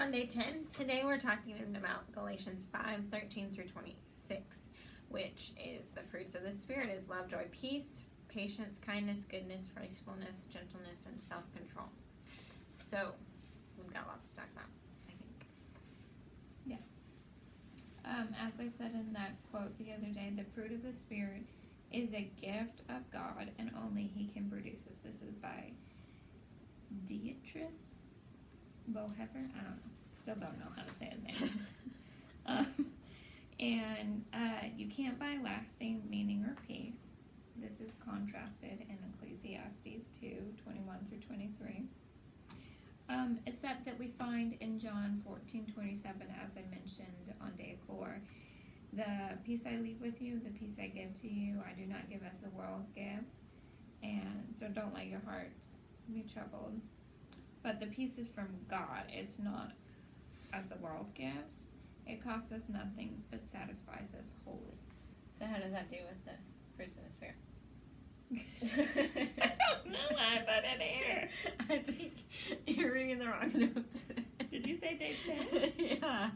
on day 10. Today we're talking about Galatians 5:13 through 26, which is the fruits of the Spirit is love, joy, peace, patience, kindness, goodness, faithfulness, gentleness, and self-control. So, we've got lots to talk about, I think. Yeah. As I said in that quote the other day, the fruit of the Spirit is a gift of God, and only He can produce this. This is by Dietrich Bonhoeffer. I don't know. Still don't know how to say his name. You can't buy lasting meaning or peace. This is contrasted in Ecclesiastes 2:21 through 23. Except that we find in John 14:27, as I mentioned on day 4, the peace I leave with you, the peace I give to you, I do not give as the world gives. And so don't let your hearts be troubled. But the peace is from God. It's not as the world gives. It costs us nothing, but satisfies us wholly. So how does that do with the fruits of the Spirit? I don't know why I put it here. I think you're reading the wrong notes. Did you say day 10? Yeah.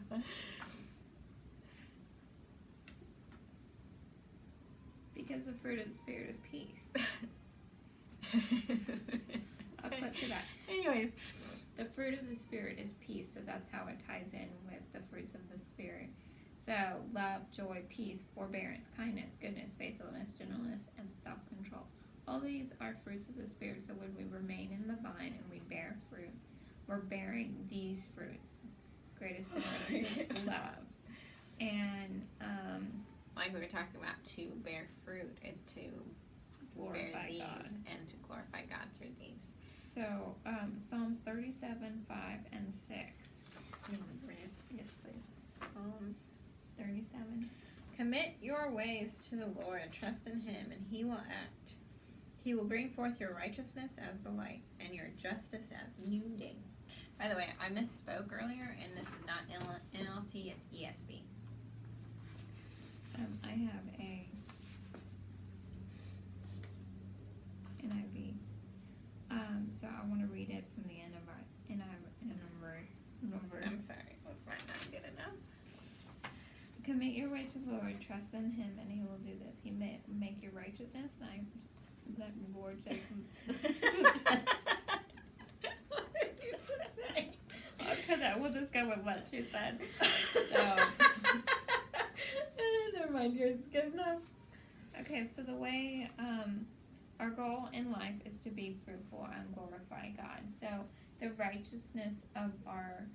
Because the fruit of the Spirit is peace. I'll put to that. Anyways. The fruit of the Spirit is peace, so that's how it ties in with the fruits of the Spirit. So, love, joy, peace, forbearance, kindness, goodness, faithfulness, gentleness, and self-control. All these are fruits of the Spirit, so when we remain in the vine and we bear fruit, we're bearing these fruits. Greatest of these is love. And, like we were talking about, to bear fruit is to glorify bear these God. and to glorify God through these. So, Psalms 37, 5, and 6. Yes, please. Psalms 37. Commit your ways to the Lord and trust in Him, and He will act. He will bring forth your righteousness as the light, and your justice as noonday. By the way, I misspoke earlier, and this is not NLT, it's ESV. I have a NIV. So I want to read it from the NIV. I'm sorry, that's might not good enough. Commit your way to the Lord, trust in Him, and He will do this. He may make your righteousness that reward that. What did you say? Okay, that we'll just go with what she said. So never mind, yours is good enough. okay, so the way our goal in life is to be fruitful and glorify God. So the righteousness of our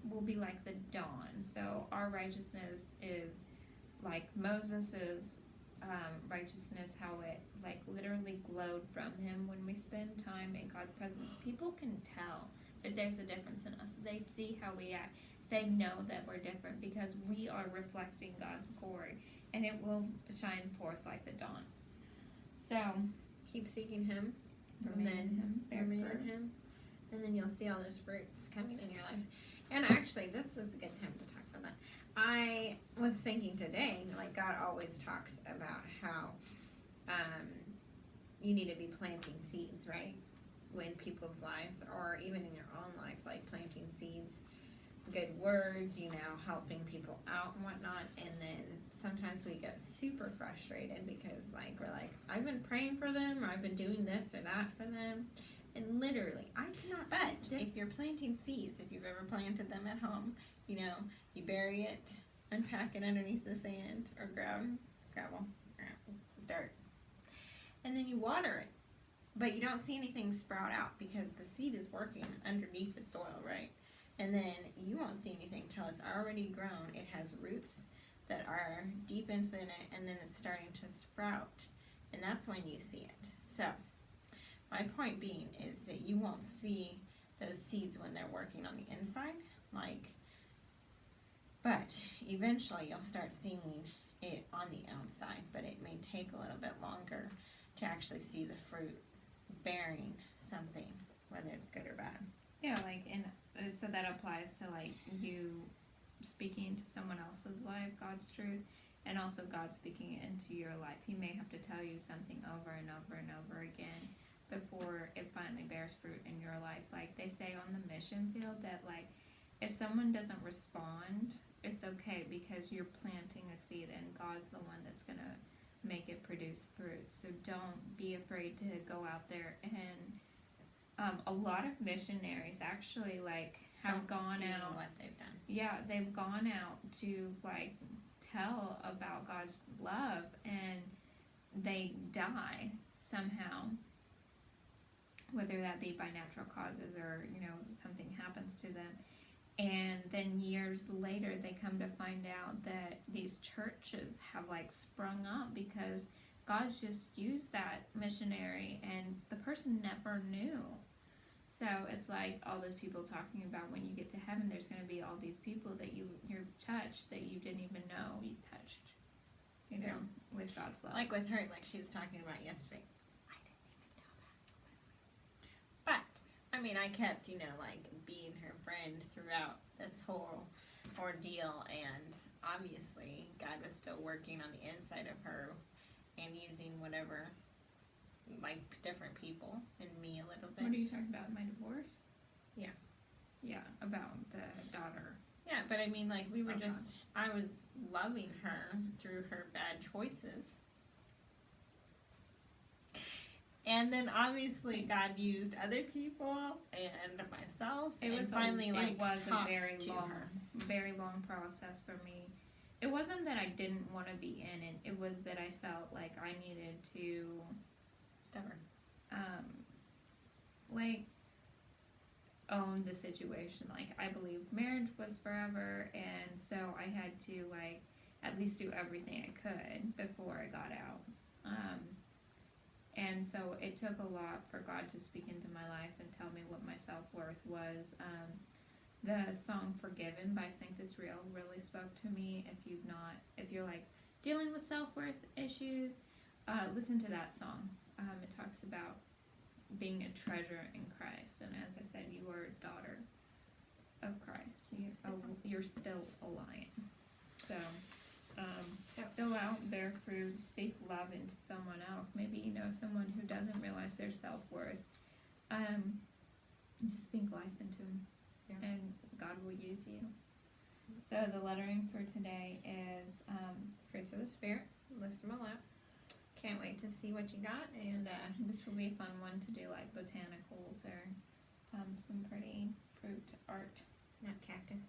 will be like the dawn. So our righteousness is like Moses's righteousness, how it like literally glowed from him. When we spend time in God's presence, people can tell that there's a difference in us. They see how we act. They know that we're different because we are reflecting God's glory, and it will shine forth like the dawn. So keep seeking Him, remain in Him, remain in Him, and then you'll see all those fruits coming in your life. And actually, this is a good time to talk about that. I was thinking today, like God always talks about how you need to be planting seeds, right? In people's lives, or even in your own life, like planting seeds, good words, helping people out and whatnot. And then sometimes we get super frustrated because we're like, I've been praying for them, or I've been doing this or that for them. And literally, I cannot. But if you're planting seeds, if you've ever planted them at home, you bury it, unpack it underneath the sand or gravel, dirt, and then you water it. But you don't see anything sprout out because the seed is working underneath the soil, right? And then you won't see anything till it's already grown. It has roots that are deep into it, and then it's starting to sprout. And that's when you see it. So, my point being is that you won't see those seeds when they're working on the inside. But eventually you'll start seeing it on the outside. But it may take a little bit longer to actually see the fruit bearing something, whether it's good or bad. Yeah, so that applies to you speaking to someone else's life, God's truth, and also God speaking it into your life. He may have to tell you something over and over and over again before it finally bears fruit in your life. Like they say on the mission field that if someone doesn't respond, it's okay because you're planting a seed and God's the one that's gonna make it produce fruit. So don't be afraid to go out there and a lot of missionaries actually like have gone See out. what they've done. Yeah, they've gone out to like tell about God's love and they die somehow, whether that be by natural causes or something happens to them, and then years later they come to find out that these churches have like sprung up because God's just used that missionary and the person never knew. So it's like all those people talking about when you get to heaven, there's going to be all these people that you're touched that you didn't even know you touched, with God's love. Like with her, like she was talking about yesterday. I didn't even know that. But, I mean, I kept, like being her friend throughout this whole ordeal, and obviously God was still working on the inside of her and using whatever, like different people and me a little bit. What are you talking about? My divorce? Yeah. Yeah, about the daughter. Yeah, but I mean, like, we were Okay. I was loving her through her bad choices. And then obviously God used other people and myself It was finally a talked very to her. very long process for me. It wasn't that I didn't want to be in it. It was that I felt like I needed to, Stubborn. like, own the situation. Like, I believe marriage was forever, and so I had to, like, at least do everything I could before I got out. And so it took a lot for God to speak into my life and tell me what my self-worth was. The song Forgiven by Sanctus Real really spoke to me. If you're like dealing with self-worth issues, listen to that song. It talks about being a treasure in Christ, and as I said, you are a daughter of Christ. You're still a lion. So, go out, bear fruit, speak love into someone else. Maybe someone who doesn't realize their self-worth. Just speak life into them, and God will use you. So the lettering for today is Fruits of the Spirit. List them all out. Can't wait to see what you got, and this will be a fun one to do, like botanicals or some pretty fruit art. not cactus.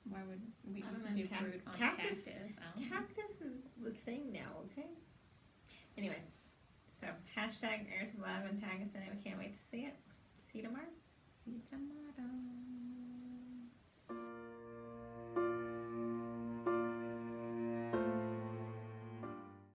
Why would we I don't know, do fruit on cactus- cactus? I don't know. Cactus is the thing now, okay? Anyways, so #Heirs of Love and tag us in it. We can't wait to see it. See you tomorrow. See you tomorrow.